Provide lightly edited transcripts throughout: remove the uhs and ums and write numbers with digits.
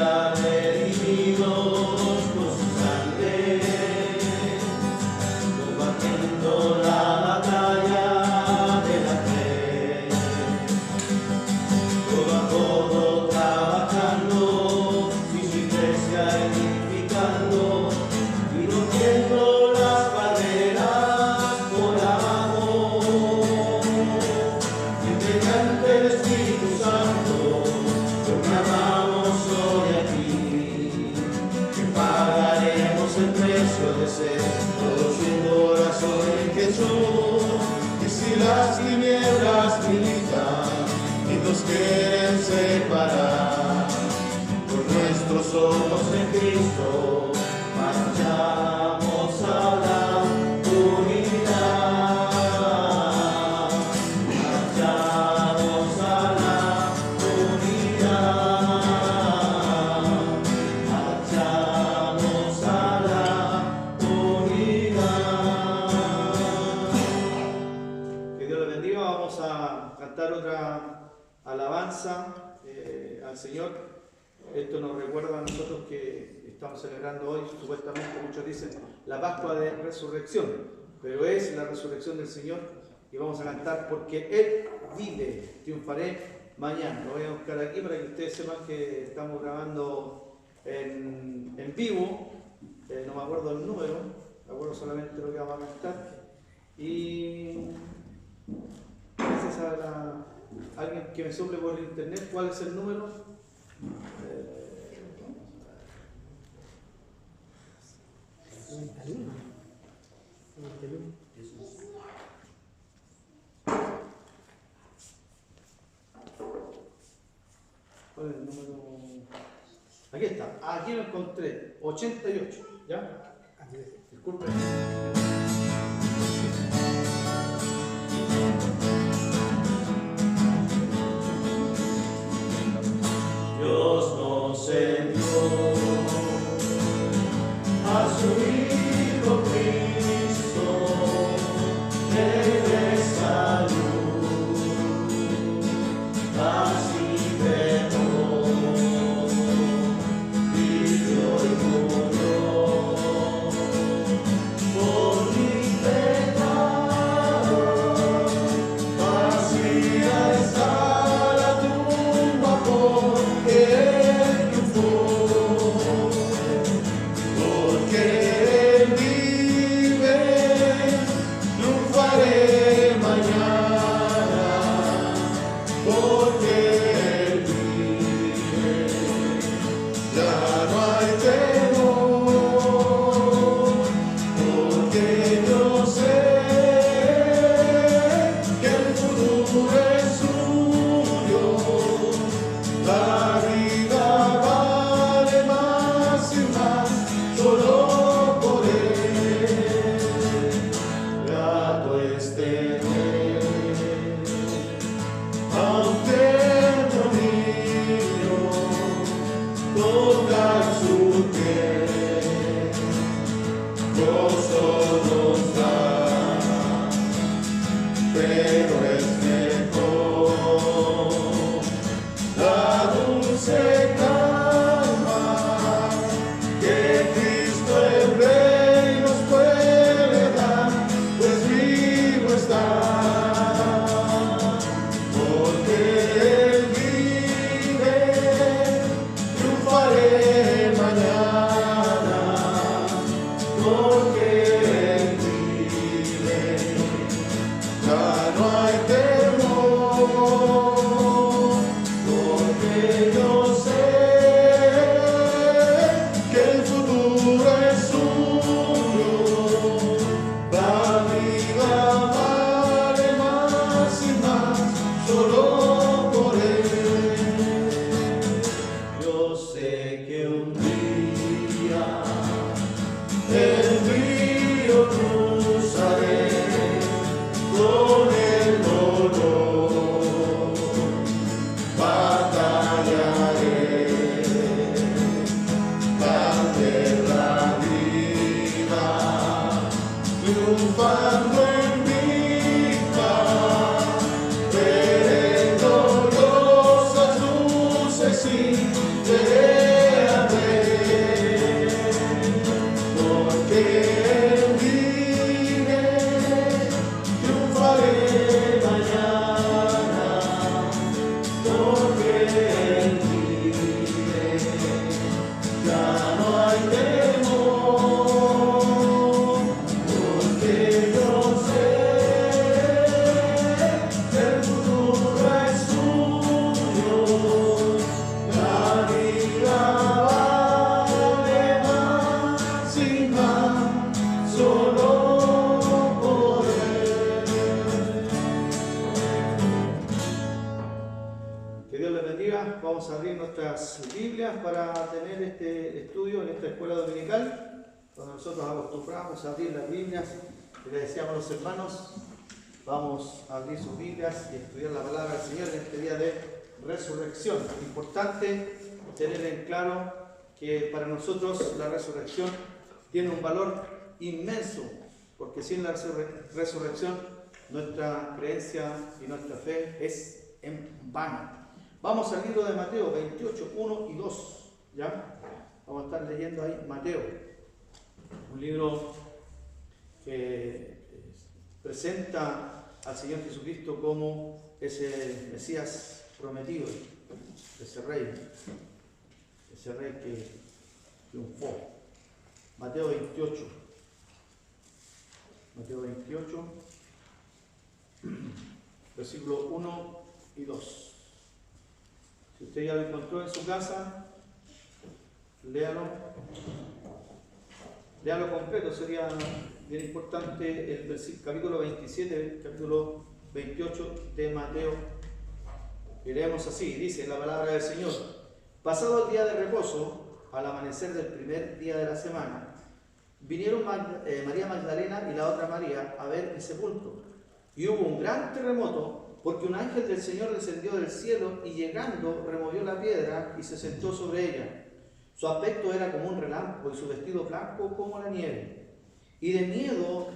ya redimidos por su sangre, combatiendo la batalla de la fe, todo a todo trabajando y su iglesia edificando y rompiendo las barreras por amor. Mediante el Espíritu Santo proclamamos hoy aquí que pagaremos el precio de ser todos un corazón en Jesús. Y si las tinieblas militan y nos quieren separar, por nuestros ojos en Cristo marchamos a la unidad. Marchamos a la unidad. Marchamos a la unidad. Que Dios le bendiga. Vamos a cantar otra alabanza al Señor. Esto nos recuerda a nosotros que estamos celebrando hoy, supuestamente muchos dicen, la Pascua de Resurrección, pero es la resurrección del Señor y vamos a cantar porque Él vive, triunfaré mañana. Lo voy a buscar aquí para que ustedes sepan que estamos grabando en vivo, no me acuerdo el número, me acuerdo solamente lo que vamos a cantar y gracias a alguien que me suple por internet, ¿cuál es el número? ¿Cuál es el número? Aquí está, aquí lo encontré, 88, ¿ya? Disculpen. Dios nos envió a su Hijo Cristo, Él es salud, así dejó, vivió y murió por mi pecado, vacía está la tumba porque Él triunfó, porque Él vive, triunfaré mañana, porque Él vive, ya no hay temor, porque yo sé que el futuro es suyo, la vida vale más y más solo por Él. Grato esté a un tierno niño tocar su piel, gozo nos da, pero es mejor la dulce calma que Cristo el Rey nos puede dar, pues vivo está, porque Él vive, triunfaré mañana, porque Él vive, ya no hay temor, porque yo sé que el futuro es suyo, la vida vale más y más solo por Él. Yo sé que un día el río cruzaré con el dolor, batallaré la tierra viva, triunfando en mi paz, veré gloriosas luces y veré Vamos a abrir nuestras Biblias para tener este estudio en esta escuela dominical, donde nosotros acostumbramos a abrir las Biblias y le decíamos a los hermanos, vamos a abrir sus Biblias y estudiar la palabra del Señor en este día de resurrección. Importante tener en claro que para nosotros la resurrección tiene un valor inmenso, porque sin la resurrección nuestra creencia y nuestra fe es en vano. Vamos al libro de Mateo 28, 1 y 2, ¿ya? Vamos a estar leyendo ahí Mateo, un libro que presenta al Señor Jesucristo como ese Mesías prometido, ese rey que triunfó. Mateo 28, versículo 1 y 2. Si usted ya lo encontró en su casa, léalo completo, sería bien importante el capítulo 27, capítulo 28 de Mateo. Y leemos así, dice la palabra del Señor: pasado el día de reposo, al amanecer del primer día de la semana, vinieron María Magdalena y la otra María a ver el sepulcro. Y hubo un gran terremoto, porque un ángel del Señor descendió del cielo y llegando removió la piedra y se sentó sobre ella. Su aspecto era como un relámpago y su vestido blanco como la nieve. Y de miedo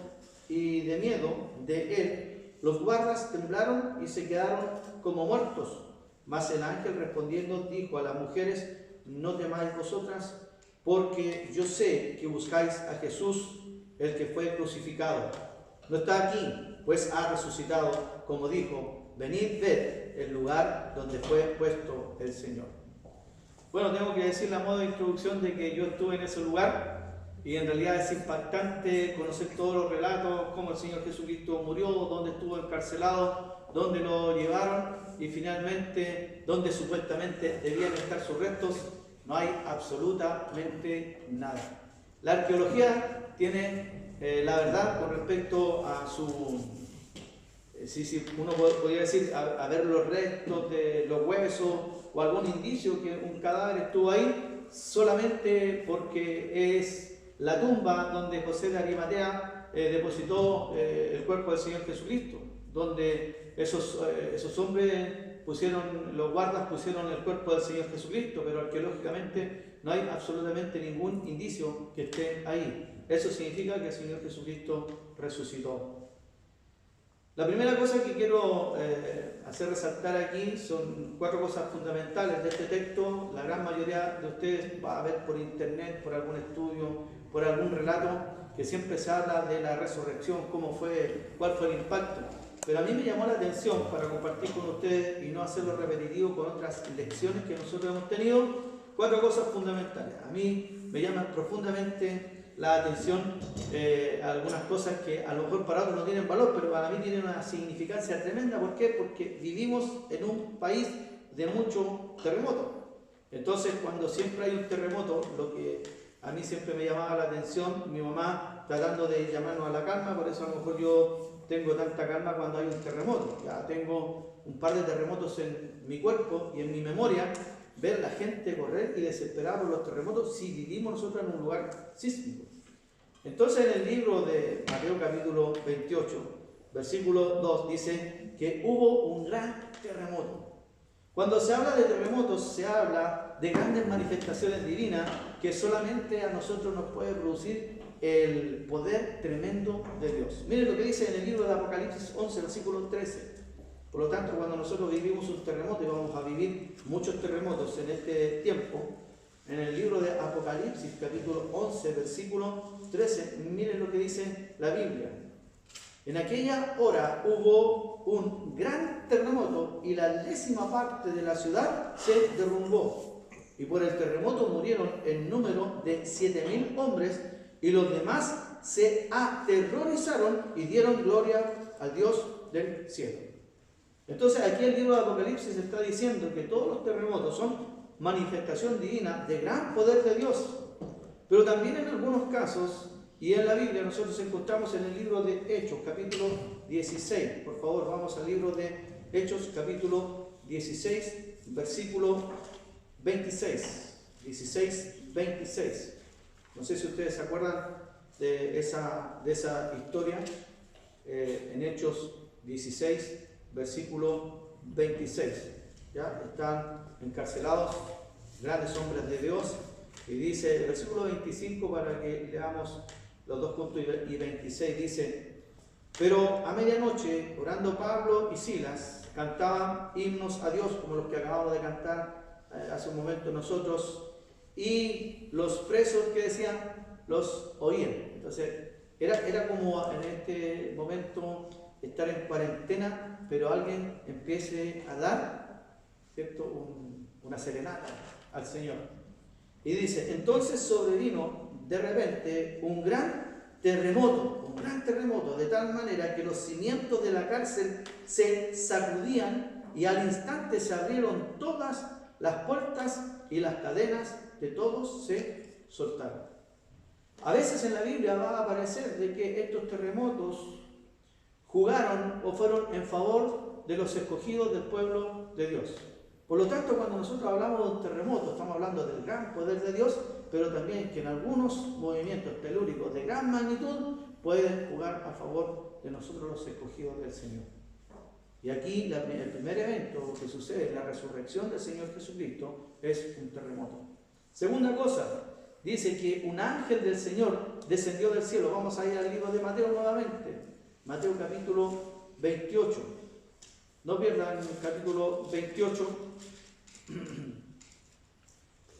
de él, los guardas temblaron y se quedaron como muertos. Mas el ángel respondiendo dijo a las mujeres: no temáis vosotras, porque yo sé que buscáis a Jesús, el que fue crucificado. No está aquí, pues ha resucitado, como dijo. Venid, ved el lugar donde fue puesto el Señor. Bueno, tengo que decir a modo de introducción de que yo estuve en ese lugar y en realidad es impactante conocer todos los relatos, cómo el Señor Jesucristo murió, dónde estuvo encarcelado, dónde lo llevaron y finalmente dónde supuestamente debían estar sus restos. No hay absolutamente nada. La arqueología tiene la verdad con respecto a su... Si uno podría decir a ver los restos de los huesos o algún indicio que un cadáver estuvo ahí, solamente porque es la tumba donde José de Arimatea depositó el cuerpo del Señor Jesucristo, donde esos hombres los guardas pusieron el cuerpo del Señor Jesucristo, pero arqueológicamente no hay absolutamente ningún indicio que esté ahí. Eso significa que el Señor Jesucristo resucitó. La primera cosa que quiero hacer resaltar aquí son 4 cosas fundamentales de este texto. La gran mayoría de ustedes va a ver por internet, por algún estudio, por algún relato, que siempre se habla de la resurrección, cuál fue el impacto. Pero a mí me llamó la atención para compartir con ustedes y no hacerlo repetitivo con otras lecciones que nosotros hemos tenido, 4 cosas fundamentales. A mí me llaman profundamente la atención algunas cosas que a lo mejor para otros no tienen valor, pero para mí tienen una significancia tremenda. ¿Por qué? Porque vivimos en un país de mucho terremoto. Entonces, cuando siempre hay un terremoto, lo que a mí siempre me llamaba la atención, mi mamá tratando de llamarnos a la calma, por eso a lo mejor yo tengo tanta calma cuando hay un terremoto. Ya tengo un par de terremotos en mi cuerpo y en mi memoria, ver la gente correr y desesperar por los terremotos si vivimos nosotros en un lugar sísmico. Entonces en el libro de Mateo capítulo 28, versículo 2 dice que hubo un gran terremoto. Cuando se habla de terremotos se habla de grandes manifestaciones divinas que solamente a nosotros nos puede producir el poder tremendo de Dios. Miren lo que dice en el libro de Apocalipsis 11, versículo 13. Por lo tanto, cuando nosotros vivimos un terremoto, y vamos a vivir muchos terremotos en este tiempo, en el libro de Apocalipsis, capítulo 11, versículo 13, miren lo que dice la Biblia. En aquella hora hubo un gran terremoto y la 10ª parte de la ciudad se derrumbó. y por el terremoto murieron en número de 7.000 hombres, y los demás se aterrorizaron y dieron gloria al Dios del cielo. Entonces aquí el libro de Apocalipsis está diciendo que todos los terremotos son manifestación divina de gran poder de Dios, pero también en algunos casos, y en la Biblia nosotros encontramos en el libro de Hechos, capítulo 16, por favor vamos al libro de Hechos, capítulo 16, versículo 26, 16, 26. No sé si ustedes se acuerdan de esa historia, en Hechos 16, versículo 26. ¿Ya? Están encarcelados grandes hombres de Dios, y dice el versículo 25, para que leamos los dos puntos, y 26, dice: pero a medianoche, orando Pablo y Silas, cantaban himnos a Dios, como los que acabamos de cantar hace un momento nosotros, y los presos que decían, los oían. Entonces, era como en este momento estar en cuarentena, pero alguien empiece a dar, ¿cierto?, una serenata al Señor. Y dice: entonces sobrevino de repente un gran terremoto, de tal manera que los cimientos de la cárcel se sacudían, y al instante se abrieron todas las puertas y las cadenas de todos se soltaron. A veces en la Biblia va a aparecer de que estos terremotos jugaron o fueron en favor de los escogidos del pueblo de Dios. Por lo tanto, cuando nosotros hablamos de un terremoto, estamos hablando del gran poder de Dios, pero también que en algunos movimientos telúricos de gran magnitud pueden jugar a favor de nosotros los escogidos del Señor. Y aquí el primer evento que sucede, la resurrección del Señor Jesucristo, es un terremoto. Segunda cosa, dice que un ángel del Señor descendió del cielo. Vamos a ir al libro de Mateo nuevamente. Mateo capítulo 28. No pierdan el capítulo 28.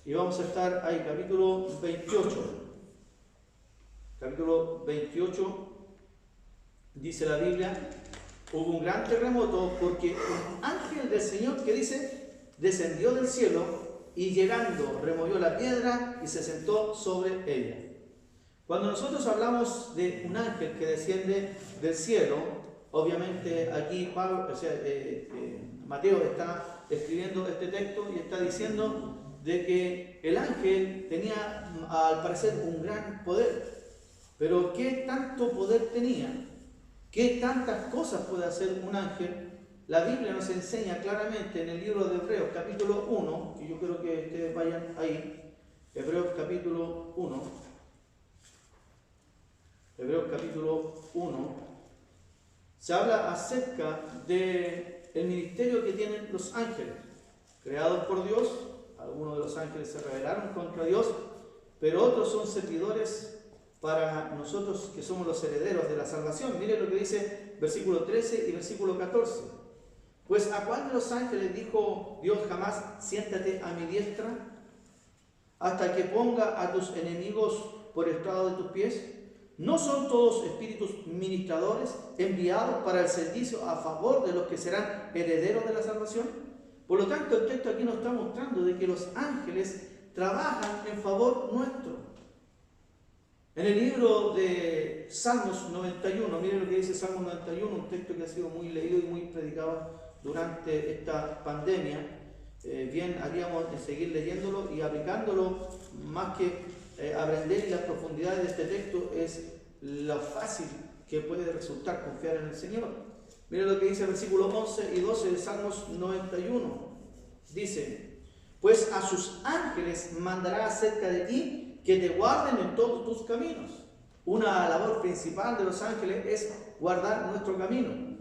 Y vamos a estar ahí, capítulo 28. Capítulo 28, dice la Biblia: hubo un gran terremoto porque un ángel del Señor, que dice, descendió del cielo, y llegando removió la piedra y se sentó sobre ella. Cuando nosotros hablamos de un ángel que desciende del cielo, obviamente aquí Mateo está escribiendo este texto y está diciendo de que el ángel tenía, al parecer, un gran poder. Pero ¿qué tanto poder tenía? ¿Qué tantas cosas puede hacer un ángel? La Biblia nos enseña claramente en el libro de Hebreos capítulo 1, que yo quiero que ustedes vayan ahí, Hebreos capítulo 1, Hebreos capítulo 1, se habla acerca del ministerio que tienen los ángeles, creados por Dios. Algunos de los ángeles se rebelaron contra Dios, pero otros son servidores para nosotros que somos los herederos de la salvación. Miren lo que dice versículo 13 y versículo 14. Pues ¿a cuál de los ángeles dijo Dios jamás: siéntate a mi diestra, hasta que ponga a tus enemigos por estrado de tus pies? ¿No son todos espíritus ministradores enviados para el servicio a favor de los que serán herederos de la salvación? Por lo tanto, el texto aquí nos está mostrando de que los ángeles trabajan en favor nuestro. En el libro de Salmos 91, miren lo que dice Salmos 91, un texto que ha sido muy leído y muy predicado durante esta pandemia. Bien haríamos de seguir leyéndolo y aplicándolo, más que aprender y las profundidades de este texto, es lo fácil que puede resultar confiar en el Señor. Miren lo que dice el versículo 11 y 12 de Salmos 91. Dice: pues a sus ángeles mandará acerca de ti, que te guarden en todos tus caminos. Una labor principal de los ángeles es guardar nuestro camino.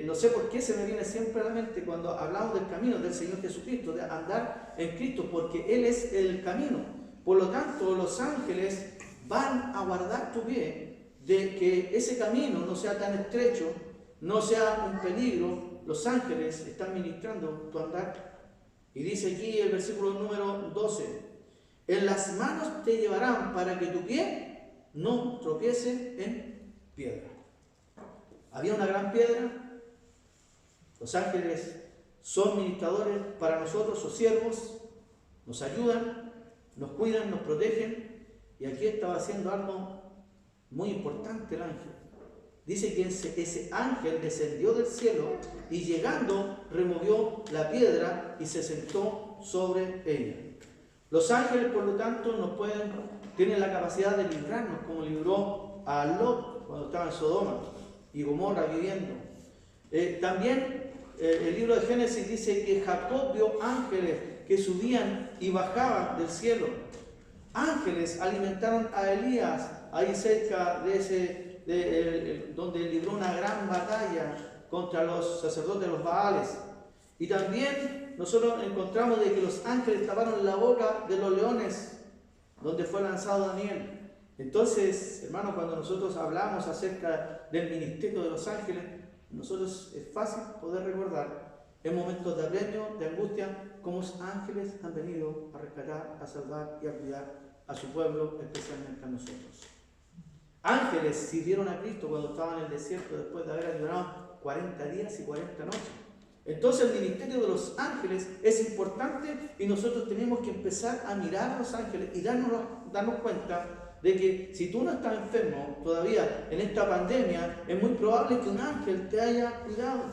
No sé por qué se me viene siempre a la mente cuando hablamos del camino del Señor Jesucristo, de andar en Cristo, porque Él es el camino. Por lo tanto, los ángeles van a guardar tu pie, de que ese camino no sea tan estrecho, no sea un peligro. Los ángeles están ministrando tu andar. Y dice aquí el versículo número 12: en las manos te llevarán para que tu pie no tropiece en piedra. Había una gran piedra. Los ángeles son ministradores para nosotros, o siervos. nos ayudan, nos cuidan, nos protegen. Y aquí estaba haciendo algo muy importante el ángel. Dice que ese ángel descendió del cielo y llegando removió la piedra y se sentó sobre ella. Los ángeles, por lo tanto, tienen la capacidad de librarnos, como libró a Lot cuando estaba en Sodoma y Gomorra viviendo. También el libro de Génesis dice que Jacob vio ángeles que subían y bajaban del cielo. Ángeles alimentaron a Elías ahí cerca donde libró una gran batalla contra los sacerdotes de los Baales. Y también nosotros encontramos de que los ángeles taparon la boca de los leones donde fue lanzado Daniel. Entonces, hermanos, cuando nosotros hablamos acerca del ministerio de los ángeles, nosotros es fácil poder recordar en momentos de apremio, de angustia, cómo los ángeles han venido a rescatar, a salvar y a cuidar a su pueblo, especialmente a nosotros. Ángeles sirvieron a Cristo cuando estaba en el desierto después de haber ayunado 40 días y 40 noches. Entonces el ministerio de los ángeles es importante y nosotros tenemos que empezar a mirar a los ángeles y darnos cuenta de que si tú no estás enfermo todavía en esta pandemia, es muy probable que un ángel te haya cuidado,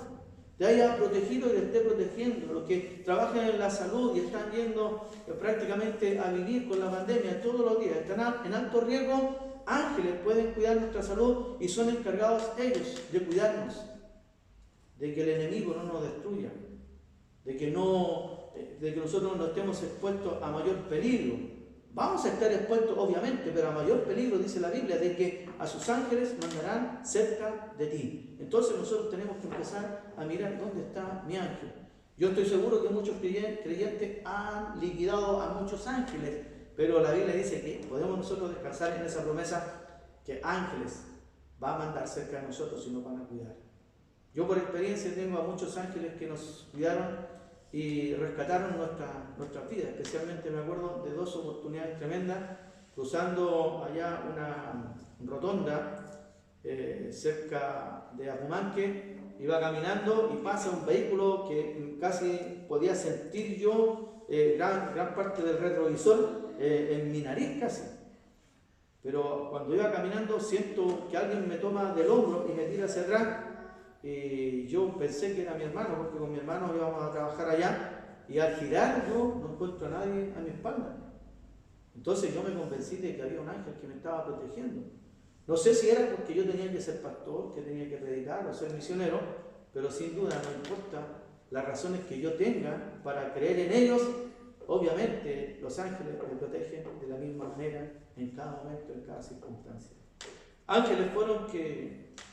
te haya protegido y te esté protegiendo. Los que trabajan en la salud y están yendo prácticamente a vivir con la pandemia todos los días, están en alto riesgo. Ángeles pueden cuidar nuestra salud y son encargados ellos de cuidarnos, de que el enemigo no nos destruya, de que nosotros no estemos expuestos a mayor peligro. Vamos a estar expuestos, obviamente, pero a mayor peligro, dice la Biblia, de que a sus ángeles mandarán cerca de ti. Entonces nosotros tenemos que empezar a mirar dónde está mi ángel. Yo estoy seguro que muchos creyentes han liquidado a muchos ángeles, pero la Biblia dice que podemos nosotros descansar en esa promesa que ángeles va a mandar cerca de nosotros y nos van a cuidar. Yo por experiencia tengo a muchos ángeles que nos cuidaron y rescataron nuestras vidas. Especialmente me acuerdo de 2 oportunidades tremendas, cruzando allá una rotonda cerca de Apumanque. Iba caminando y pasa un vehículo que casi podía sentir yo gran parte del retrovisor en mi nariz casi. Pero cuando iba caminando siento que alguien me toma del hombro y me tira hacia atrás. Y yo pensé que era mi hermano, porque con mi hermano íbamos a trabajar allá, y al girar yo no encuentro a nadie a mi espalda. Entonces yo me convencí de que había un ángel que me estaba protegiendo. No sé si era porque yo tenía que ser pastor, que tenía que predicar o ser misionero, pero sin duda no importa las razones que yo tenga para creer en ellos. Obviamente los ángeles me protegen de la misma manera en cada momento, en cada circunstancia. Ángeles fueron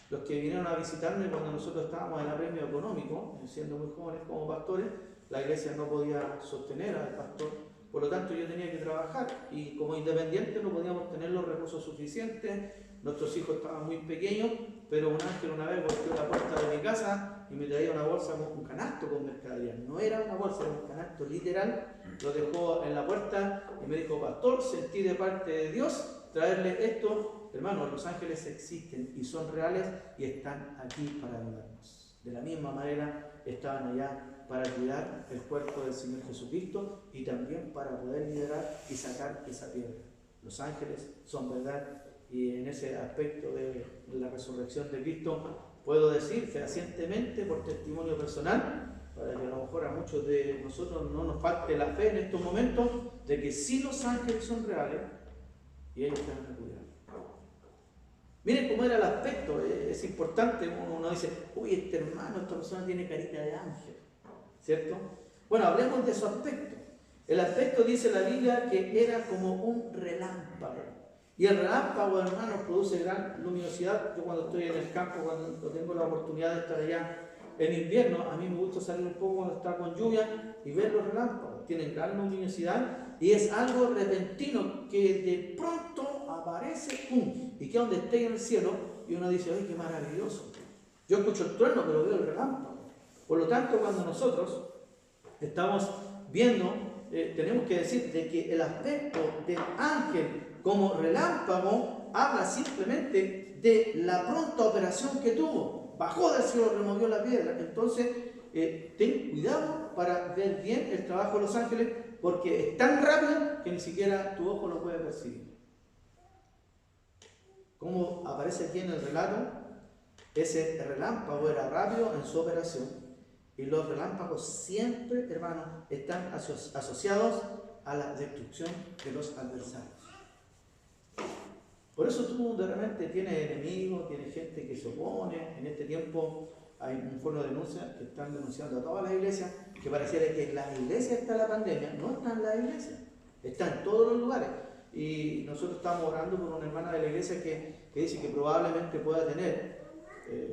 los que vinieron a visitarme cuando nosotros estábamos en apremio económico, siendo muy jóvenes como pastores. La iglesia no podía sostener al pastor, por lo tanto yo tenía que trabajar y como independiente no podíamos tener los recursos suficientes. Nuestros hijos estaban muy pequeños, pero un ángel una vez golpeó la puerta de mi casa y me traía una bolsa, un canasto con mercadería. No era una bolsa, era un canasto literal. Lo dejó en la puerta y me dijo: pastor, sentí de parte de Dios traerle esto. Hermanos, los ángeles existen y son reales y están aquí para ayudarnos. De la misma manera estaban allá para cuidar el cuerpo del Señor Jesucristo y también para poder liderar y sacar esa piedra. Los ángeles son verdad, y en ese aspecto de la resurrección de Cristo puedo decir fehacientemente, por testimonio personal, para que a lo mejor a muchos de nosotros no nos falte la fe en estos momentos, de que sí los ángeles son reales y ellos te van a cuidar. Miren cómo era el aspecto, es importante. Uno dice: uy, este hermano, esta persona tiene carita de ángel, ¿cierto? Bueno, hablemos de su aspecto. El aspecto, dice la Biblia, que era como un relámpago. Y el relámpago, hermanos, produce gran luminosidad. Yo cuando estoy en el campo, cuando tengo la oportunidad de estar allá en invierno, a mí me gusta salir un poco cuando está con lluvia y ver los relámpagos. Tienen gran luminosidad y es algo repentino que de pronto aparece, ¡pum!, y queda donde esté en el cielo y uno dice: ¡ay, qué maravilloso! Yo escucho el trueno, pero veo el relámpago. Por lo tanto, cuando nosotros estamos viendo, tenemos que decir de que el aspecto del ángel como relámpago habla simplemente de la pronta operación que tuvo. Bajó del cielo, removió la piedra. Entonces, ten cuidado para ver bien el trabajo de los ángeles, porque es tan rápido que ni siquiera tu ojo lo puede percibir. Como aparece aquí en el relato, ese relámpago era rápido en su operación, y los relámpagos siempre, hermanos, están asociados a la destrucción de los adversarios. Por eso tú de repente tienes enemigos, tienes gente que se opone. En este tiempo hay un foro de denuncia que están denunciando a todas las iglesias, que pareciera que en las iglesias está la pandemia. No está en las iglesias, está en todos los lugares. Y nosotros estamos orando por una hermana de la iglesia que dice que probablemente pueda tener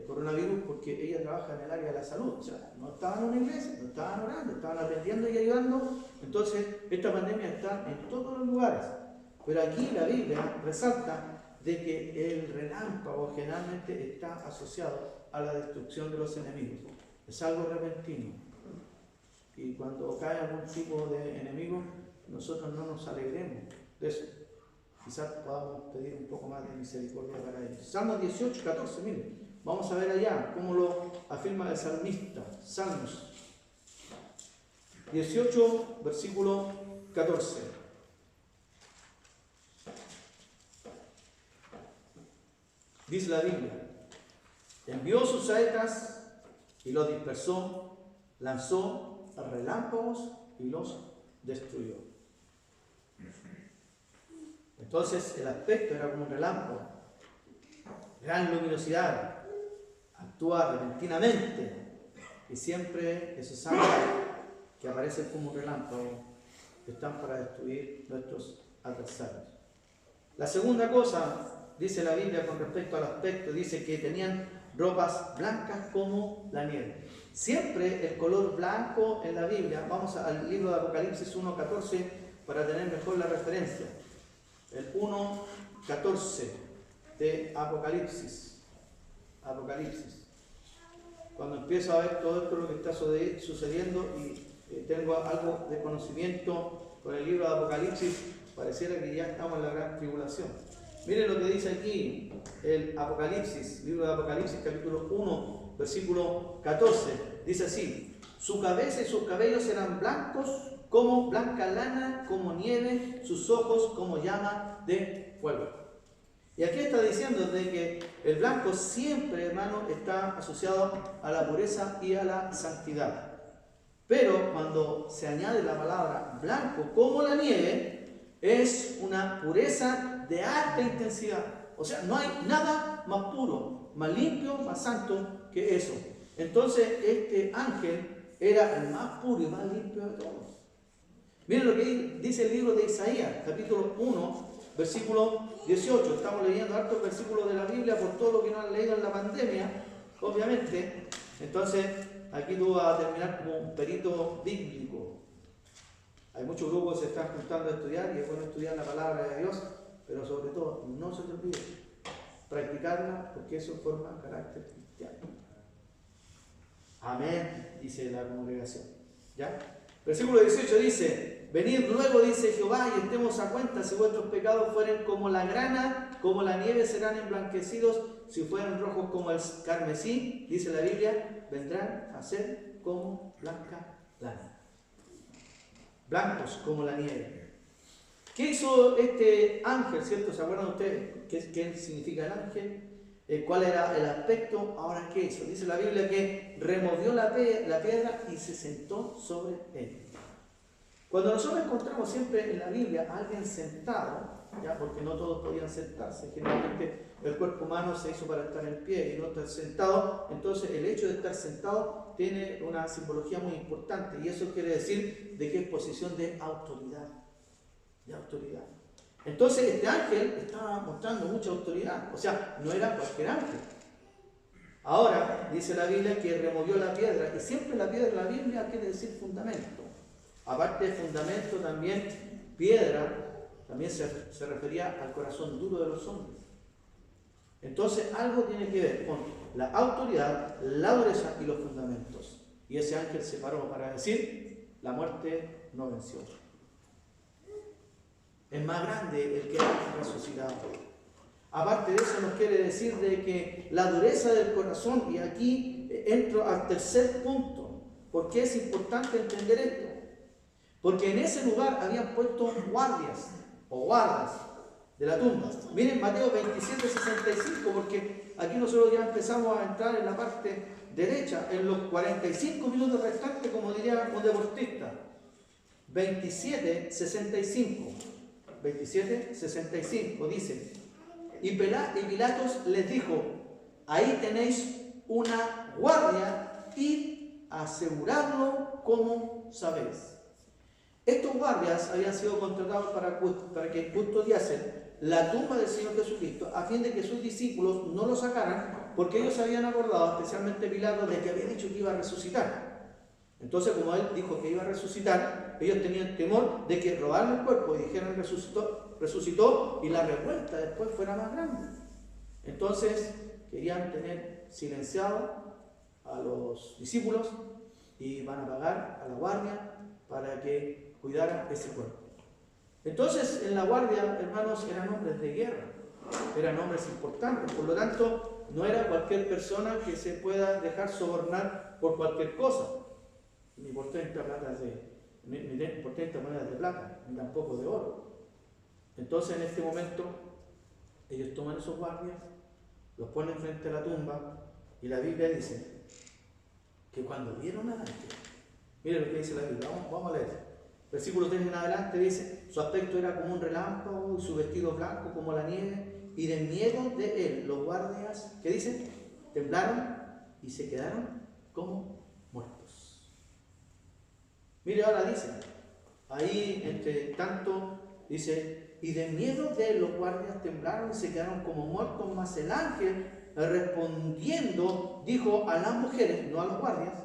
coronavirus porque ella trabaja en el área de la salud. O sea, no estaban en una iglesia, no estaban orando, estaban atendiendo y ayudando. Entonces, esta pandemia está en todos los lugares. Pero aquí la Biblia resalta de que el relámpago generalmente está asociado a la destrucción de los enemigos. Es algo repentino. Y cuando cae algún tipo de enemigo, nosotros no nos alegremos de eso. Quizás podamos pedir un poco más de misericordia para ellos. Salmos 18, 14, miren. Vamos a ver allá cómo lo afirma el salmista. Salmos 18, versículo 14. Dice la Biblia: envió sus saetas y los dispersó, lanzó relámpagos y los destruyó. Entonces el aspecto era como un relámpago, gran luminosidad, actúa repentinamente, y siempre esos ángeles que aparecen como un relámpago están para destruir nuestros adversarios. La segunda cosa, dice la Biblia con respecto al aspecto, dice que tenían ropas blancas como la nieve. Siempre el color blanco en la Biblia, vamos al libro de Apocalipsis 1:14 para tener mejor la referencia. El 1:14 de Apocalipsis. Cuando empiezo a ver todo esto lo que está sucediendo y tengo algo de conocimiento con el libro de Apocalipsis, pareciera que ya estamos en la gran tribulación. Miren lo que dice aquí el Apocalipsis, libro de Apocalipsis, capítulo 1, versículo 14. Dice así: su cabeza y sus cabellos serán blancos como blanca lana, como nieve, sus ojos como llama de fuego. Y aquí está diciendo de que el blanco siempre, hermano, está asociado a la pureza y a la santidad. Pero cuando se añade la palabra blanco como la nieve, es una pureza de alta intensidad. O sea, no hay nada más puro, más limpio, más santo que eso. Entonces, este ángel era el más puro y más limpio de todos. Miren lo que dice el libro de Isaías, capítulo 1, versículo 18. Estamos leyendo hartos versículos de la Biblia por todo lo que no han leído en la pandemia, obviamente. Entonces, aquí tú vas a terminar como un perito bíblico. Hay muchos grupos que se están juntando a estudiar y es bueno estudiar la palabra de Dios, pero sobre todo, no se te olvide practicarla, porque eso forma carácter cristiano. Amén, dice la congregación. ¿Ya? Versículo 18 dice: venid luego, dice Jehová, y estemos a cuenta. Si vuestros pecados fueren como la grana, como la nieve serán emblanquecidos. Si fueren rojos como el carmesí, dice la Biblia, vendrán a ser como blanca lana. Blancos como la nieve. ¿Qué hizo este ángel, cierto? ¿Se acuerdan ustedes qué significa el ángel? ¿Cuál era el aspecto? Ahora, ¿qué hizo? Dice la Biblia que removió la piedra y se sentó sobre él. Cuando nosotros encontramos siempre en la Biblia a alguien sentado, ya, porque no todos podían sentarse, generalmente el cuerpo humano se hizo para estar en pie y no estar sentado, entonces el hecho de estar sentado tiene una simbología muy importante, y eso quiere decir de que es posición de autoridad. Entonces este ángel estaba mostrando mucha autoridad, o sea, no era cualquier ángel. Ahora dice la Biblia que removió la piedra, y siempre la piedra en la Biblia quiere decir fundamento. Aparte de fundamento, también piedra, también se refería al corazón duro de los hombres. Entonces algo tiene que ver con la autoridad, la dureza y los fundamentos. Y ese ángel se paró para decir: la muerte no venció. Es más grande el que ha resucitado. Aparte de eso, nos quiere decir de que la dureza del corazón, y aquí entro al tercer punto. ¿Por qué es importante entender esto? porque en ese lugar habían puesto guardias o guardas de la tumba. Miren Mateo 27, 65, porque aquí nosotros ya empezamos a entrar en la parte derecha, en los 45 minutos restantes, como diría un deportista. 27, 65. 27, 65 dice: y Pilatos les dijo: ahí tenéis una guardia, y aseguradlo como sabéis. Estos guardias habían sido contratados para que custodiasen la tumba del Señor Jesucristo, a fin de que sus discípulos no lo sacaran, porque ellos habían acordado, especialmente Pilato, de que había dicho que iba a resucitar. Entonces, como él dijo que iba a resucitar, ellos tenían temor de que robaran el cuerpo y dijeran resucitó, y la revuelta después fuera más grande. Entonces, querían tener silenciado a los discípulos y van a pagar a la guardia para que cuidaran ese cuerpo. Entonces, en la guardia, hermanos, eran hombres de guerra, eran hombres importantes, por lo tanto, no era cualquier persona que se pueda dejar sobornar por cualquier cosa, ni por 30 monedas de plata, ni tampoco de oro. Entonces, en este momento, ellos toman esos guardias, los ponen frente a la tumba, y la Biblia dice que cuando vieron al ángel, miren lo que dice la Biblia, vamos a leer. Versículo 3 en adelante dice: su aspecto era como un relámpago, y su vestido blanco como la nieve, y de miedo de él los guardias, ¿qué dice? Temblaron y se quedaron como muertos. Mire, ahora dice, ahí entre tanto, dice: y de miedo de él los guardias temblaron y se quedaron como muertos, mas el ángel, respondiendo, dijo a las mujeres, no a los guardias: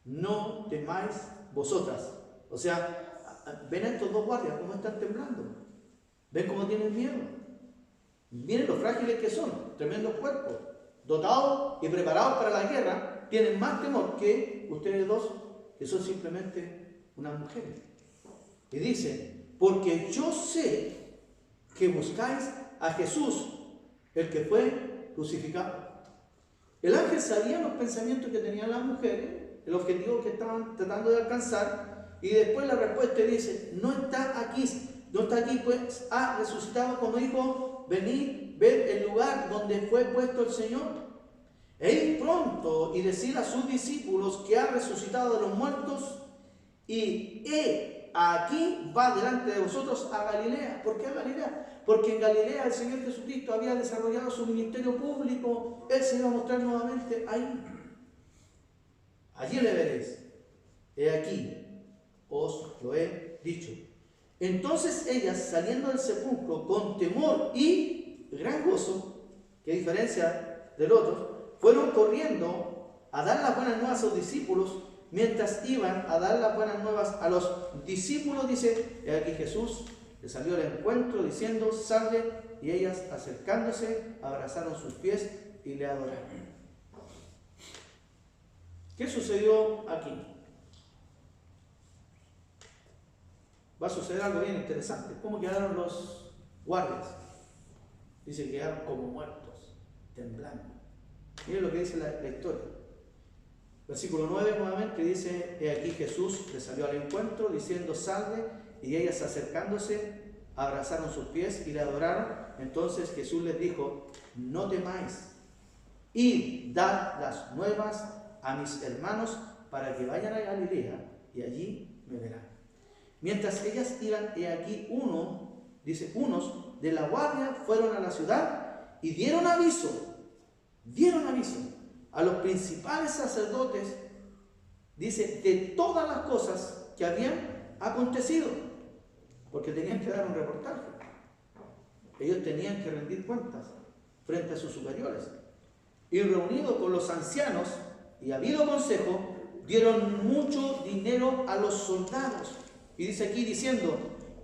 no temáis vosotras. O sea, ven a estos dos guardias cómo están temblando, ven cómo tienen miedo, miren lo frágiles que son, tremendos cuerpos, dotados y preparados para la guerra, tienen más temor que ustedes dos, que son simplemente unas mujeres. Y dice: porque yo sé que buscáis a Jesús, el que fue crucificado. El ángel sabía los pensamientos que tenían las mujeres, el objetivo que estaban tratando de alcanzar. Y después la respuesta dice: no está aquí, pues ha resucitado, como dijo: venid, ved el lugar donde fue puesto el Señor, e id pronto y decid a sus discípulos que ha resucitado de los muertos, y aquí va delante de vosotros a Galilea. ¿Por qué a Galilea? Porque en Galilea el Señor Jesucristo había desarrollado su ministerio público, Él se iba a mostrar nuevamente ahí. Allí le veréis, he aquí, os lo he dicho. Entonces ellas, saliendo del sepulcro con temor y gran gozo, que diferencia del otro, fueron corriendo a dar las buenas nuevas a sus discípulos. Mientras iban a dar las buenas nuevas a los discípulos, dice, he aquí Jesús les salió al encuentro diciendo: salve, y ellas, acercándose, abrazaron sus pies y le adoraron. ¿Qué sucedió aquí? Va a suceder algo bien interesante. ¿Cómo quedaron los guardias? Dice que quedaron como muertos, temblando. Miren lo que dice la historia. Versículo 9 nuevamente dice: he aquí Jesús les salió al encuentro diciendo: salve, y ellas, acercándose, abrazaron sus pies y le adoraron. Entonces Jesús les dijo: no temáis, id, dad las nuevas a mis hermanos para que vayan a Galilea, y allí me verán. Mientras ellas iban, he aquí unos de la guardia fueron a la ciudad y dieron aviso a los principales sacerdotes, dice, de todas las cosas que habían acontecido, porque tenían que dar un reportaje. Ellos tenían que rendir cuentas frente a sus superiores. Y reunidos con los ancianos y habido consejo, dieron mucho dinero a los soldados. Y dice aquí diciendo: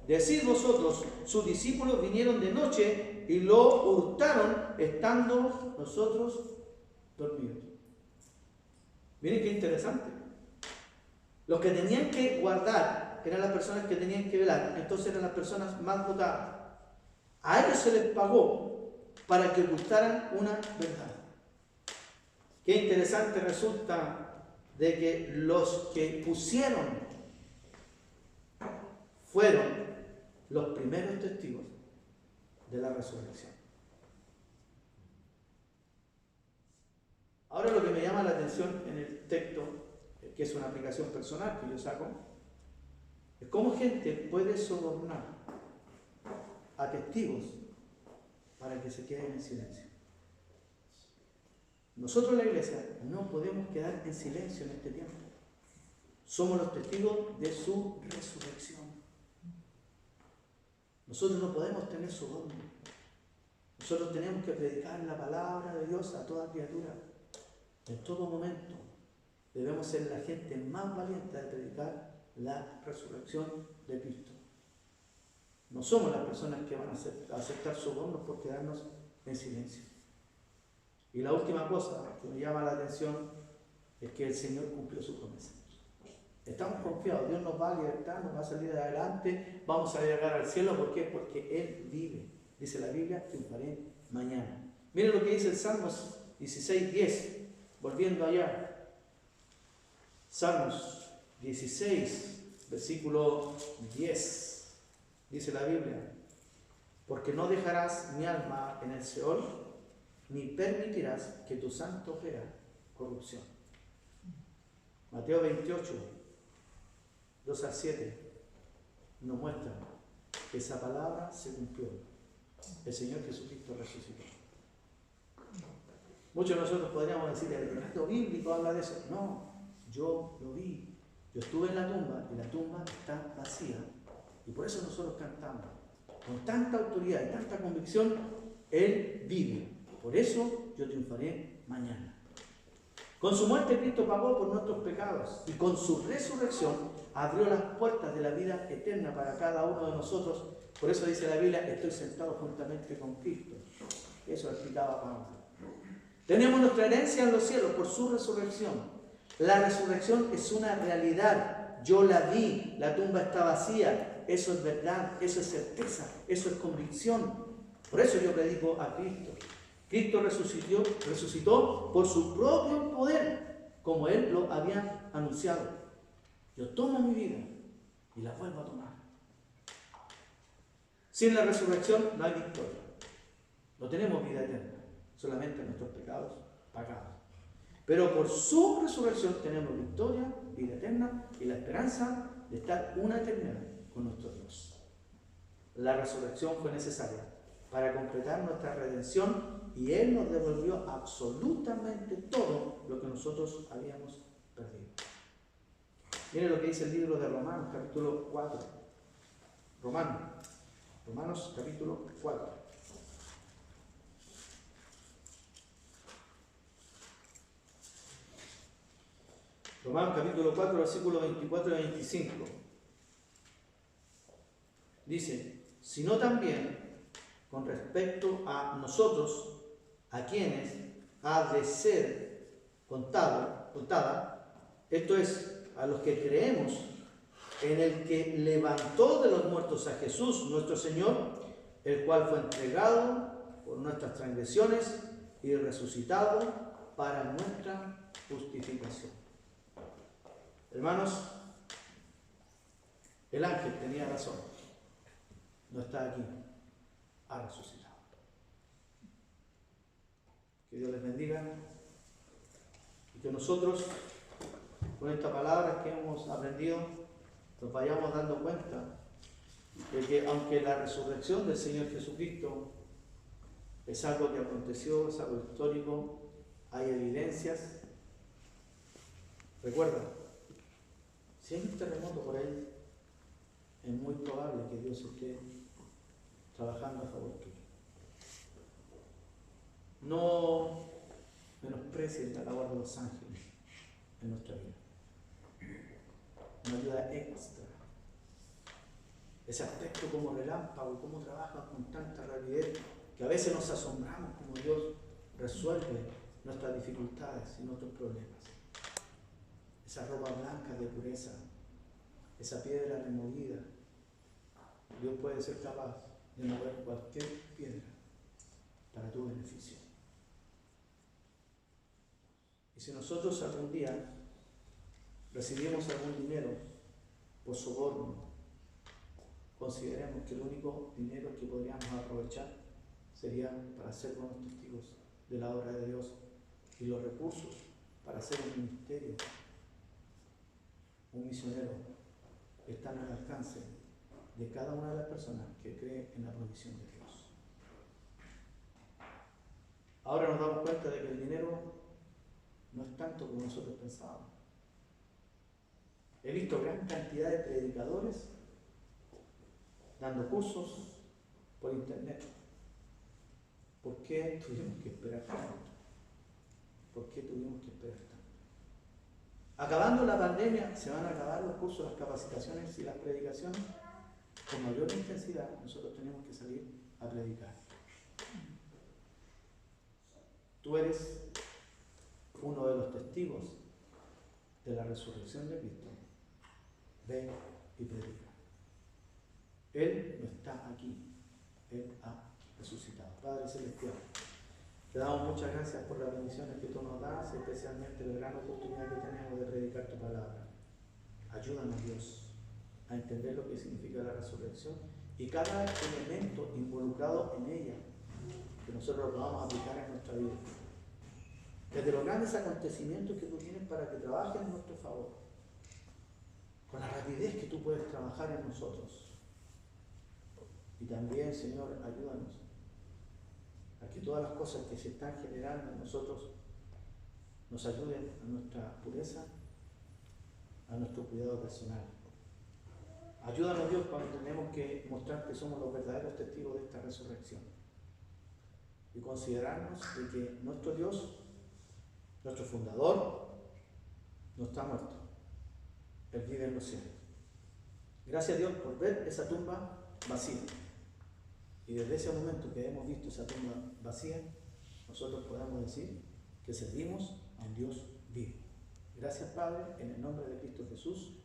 decid vosotros, sus discípulos vinieron de noche y lo hurtaron estando nosotros dormidos. Miren qué interesante. Los que tenían que guardar eran las personas que tenían que velar, entonces eran las personas más dotadas. A ellos se les pagó para que ocultaran una verdad. Qué interesante resulta de que los que pusieron fueron los primeros testigos de la resurrección. Ahora lo que me llama la atención en el texto, que es una aplicación personal que yo saco, es cómo gente puede sobornar a testigos para que se queden en silencio. Nosotros la iglesia no podemos quedar en silencio en este tiempo. Somos los testigos de su resurrección. Nosotros no podemos tener soborno. Nosotros tenemos que predicar la palabra de Dios a toda criatura. En todo momento debemos ser la gente más valiente de predicar la resurrección de Cristo. No somos las personas que van a aceptar sobornos por quedarnos en silencio. Y la última cosa que me llama la atención es que el Señor cumplió su promesa. Estamos confiados, Dios nos va a libertar, nos va a salir adelante, vamos a llegar al cielo. ¿Por qué? Porque Él vive. Dice la Biblia, triunfaré mañana. Miren lo que dice el Salmos 16:10, volviendo allá. Salmos 16, versículo 10, dice la Biblia: porque no dejarás mi alma en el Seol, ni permitirás que tu santo vea corrupción. Mateo 28, 2-7, nos muestra que esa palabra se cumplió. El Señor Jesucristo resucitó. Muchos de nosotros podríamos decir, el relato bíblico habla de eso. No, yo lo vi. Yo estuve en la tumba y la tumba está vacía. Y por eso nosotros cantamos. Con tanta autoridad y tanta convicción, Él vive. Por eso yo triunfaré mañana. Con su muerte Cristo pagó por nuestros pecados y con su resurrección abrió las puertas de la vida eterna para cada uno de nosotros. Por eso dice la Biblia, estoy sentado juntamente con Cristo. Eso explicaba Pablo. Tenemos nuestra herencia en los cielos por su resurrección. La resurrección es una realidad. Yo la vi, la tumba está vacía. Eso es verdad, eso es certeza, eso es convicción. Por eso yo predico a Cristo. Cristo resucitó por su propio poder, como Él lo había anunciado. Yo tomo mi vida y la vuelvo a tomar. Sin la resurrección no hay victoria. No tenemos vida eterna, solamente nuestros pecados pagados. Pero por su resurrección tenemos victoria, vida eterna y la esperanza de estar una eternidad con nuestro Dios. La resurrección fue necesaria para completar nuestra redención y Él nos devolvió absolutamente todo lo que nosotros habíamos perdido. Miren lo que dice el libro de Romanos, capítulo 4. Romanos, capítulo 4. Romanos, capítulo 4, versículos 24 y 25. Dice, sino también con respecto a nosotros, a quienes ha de ser contada, esto es, a los que creemos en el que levantó de los muertos a Jesús, nuestro Señor, el cual fue entregado por nuestras transgresiones y resucitado para nuestra justificación. Hermanos, el ángel tenía razón. No está aquí, ha resucitado. Que Dios les bendiga y que nosotros, con esta palabra que hemos aprendido, nos vayamos dando cuenta de que aunque la resurrección del Señor Jesucristo es algo que aconteció, es algo histórico, hay evidencias. Recuerda, si hay un terremoto por ahí, es muy probable que Dios esté trabajando a favor tuyo. No menosprecies la labor de los ángeles en nuestra vida. Una ayuda extra. Ese aspecto como relámpago, cómo trabaja con tanta rapidez, que a veces nos asombramos como Dios resuelve nuestras dificultades y nuestros problemas. Esa ropa blanca de pureza, esa piedra removida, Dios puede ser capaz de mover cualquier piedra para tu beneficio. Y si nosotros algún día recibimos algún dinero por soborno, consideremos que el único dinero que podríamos aprovechar sería para ser buenos testigos de la obra de Dios, y los recursos para hacer un ministerio, un misionero, están al alcance de cada una de las personas que cree en la provisión de Dios. Ahora nos damos cuenta de que el dinero no es tanto como nosotros pensábamos. He visto gran cantidad de predicadores dando cursos por internet. ¿Por qué tuvimos que esperar tanto? ¿Por qué tuvimos que esperar tanto? Acabando la pandemia, se van a acabar los cursos, las capacitaciones y las predicaciones. Con mayor intensidad, nosotros tenemos que salir a predicar. Tú eres uno de los testigos de la resurrección de Cristo. Ven y predica. Él no está aquí. Él ha resucitado. Padre Celestial, te damos muchas gracias por las bendiciones que tú nos das, especialmente la gran oportunidad que tenemos de predicar tu palabra. Ayúdanos, Dios, a entender lo que significa la resurrección y cada elemento involucrado en ella, que nosotros lo podamos aplicar en nuestra vida. Desde los grandes acontecimientos que tú tienes para que trabajen en nuestro favor, con la rapidez que tú puedes trabajar en nosotros. Y también, Señor, ayúdanos a que todas las cosas que se están generando en nosotros nos ayuden a nuestra pureza, a nuestro cuidado personal. Ayúdanos, Dios, cuando tenemos que mostrar que somos los verdaderos testigos de esta resurrección y considerarnos de que nuestro Dios, nuestro fundador, no está muerto. Él vive en los cielos. Gracias, Dios, por ver esa tumba vacía. Y desde ese momento que hemos visto esa tumba vacía, nosotros podemos decir que servimos a un Dios vivo. Gracias, Padre, en el nombre de Cristo Jesús.